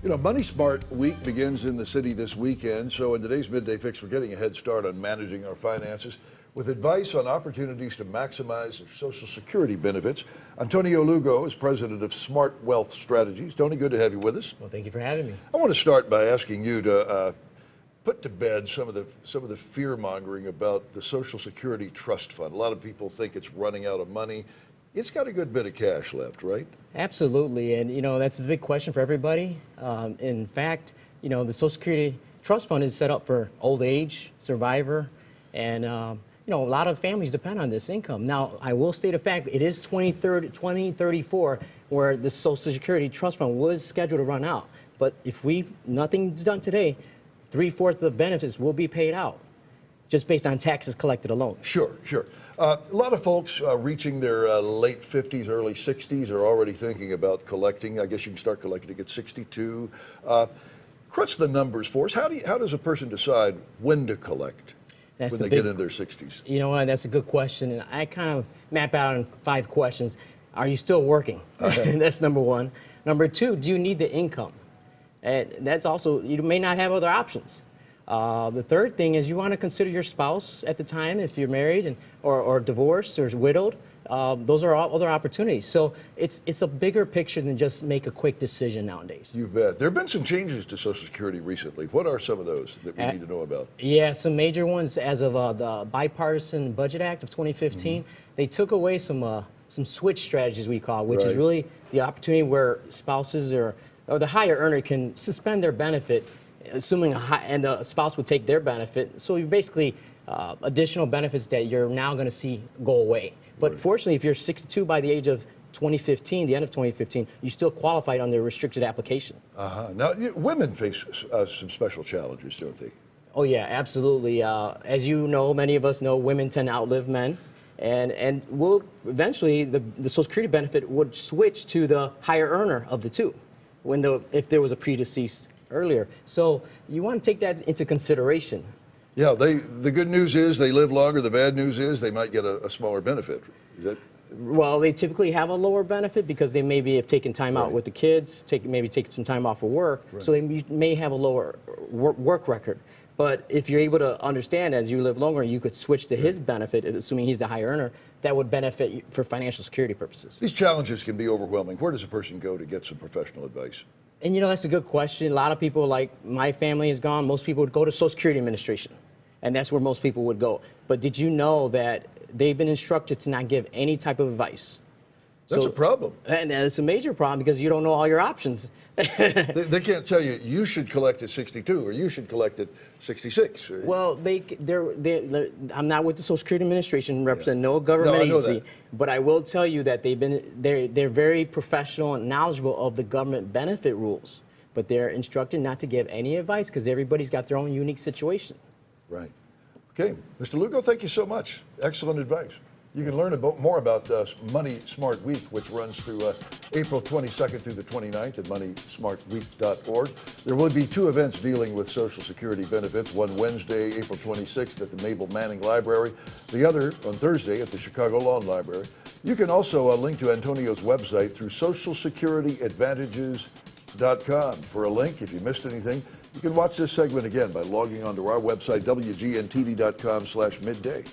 You know, Money Smart Week begins in the city this weekend, so in today's Midday Fix, we're getting a head start on managing our finances with advice on opportunities to maximize Social Security benefits. Antonio Lugo is president of Smart Wealth Strategies. Tony, good to have you with us. Well, thank you for having me. I want to start by asking you to put to bed some of the fear mongering about the Social Security Trust Fund. A lot of people think it's running out of money. It's got a good bit of cash left, right? Absolutely, and you know that's a big question for everybody. In fact, you know the Social Security Trust Fund is set up for old age, survivor, and you know a lot of families depend on this income. Now, I will state a fact: it is 2034 where the Social Security Trust Fund was scheduled to run out. But if nothing's done today, 3/4 of the benefits will be paid out, just based on taxes collected alone. Sure, sure. A lot of folks reaching their late 50s, early 60s are already thinking about collecting. I guess you can start collecting at 62. Crunch the numbers for us. How does a person decide when to collect when they get in their 60s? You know what, that's a good question. And I kind of map out in 5 questions. Are you still working? That's number 1. Number 2, do you need the income? And that's also, you may not have other options. The third thing is you want to consider your spouse at the time if you're married or divorced or widowed. Those are all other opportunities. So it's a bigger picture than just make a quick decision nowadays. You bet. There have been some changes to Social Security recently. What are some of those that we need to know about? Yeah, some major ones as of the Bipartisan Budget Act of 2015. They took away some switch strategies, we call, which is really the opportunity where spouses or the higher earner can suspend their benefit, assuming and the spouse would take their benefit. So you basically additional benefits that you're now going to see go away. But fortunately, if you're 62 by the age of 2015, the end of 2015, you still qualified under restricted application. Now, women face some special challenges, don't they? Oh yeah, absolutely. As you know, many of us know, women tend to outlive men. And will eventually the Social Security benefit would switch to the higher earner of the two if there was a predeceased earlier. So you want to take that into consideration. Yeah, the good news is they live longer. The bad news is they might get a smaller benefit. Is that? Well, they typically have a lower benefit because they maybe have taken time out with the kids, maybe taken some time off of work, so they may have a lower work record. But if you're able to understand as you live longer, you could switch to his benefit, assuming he's the higher earner, that would benefit you for financial security purposes. These challenges can be overwhelming. Where does a person go to get some professional advice? And you know, that's a good question. A lot of people, like my family is gone, most people would go to Social Security Administration. And that's where most people would go. But did you know that they've been instructed to not give any type of advice? That's a problem. And it's a major problem because you don't know all your options. They can't tell you, you should collect at 62 or you should collect at 66. Well, I'm not with the Social Security Administration, represent no government agency, but I will tell you that they're very professional and knowledgeable of the government benefit rules. But they're instructed not to give any advice because everybody's got their own unique situation. Right. Okay, Mr. Lugo, thank you so much. Excellent advice. You can learn more about Money Smart Week, which runs through April 22nd through the 29th at moneysmartweek.org. There will be 2 events dealing with Social Security benefits, one Wednesday, April 26th at the Mabel Manning Library, the other on Thursday at the Chicago Lawn Library. You can also link to Antonio's website through socialsecurityadvantages.com. For a link, if you missed anything, you can watch this segment again by logging onto our website, WGN-TV.com/midday.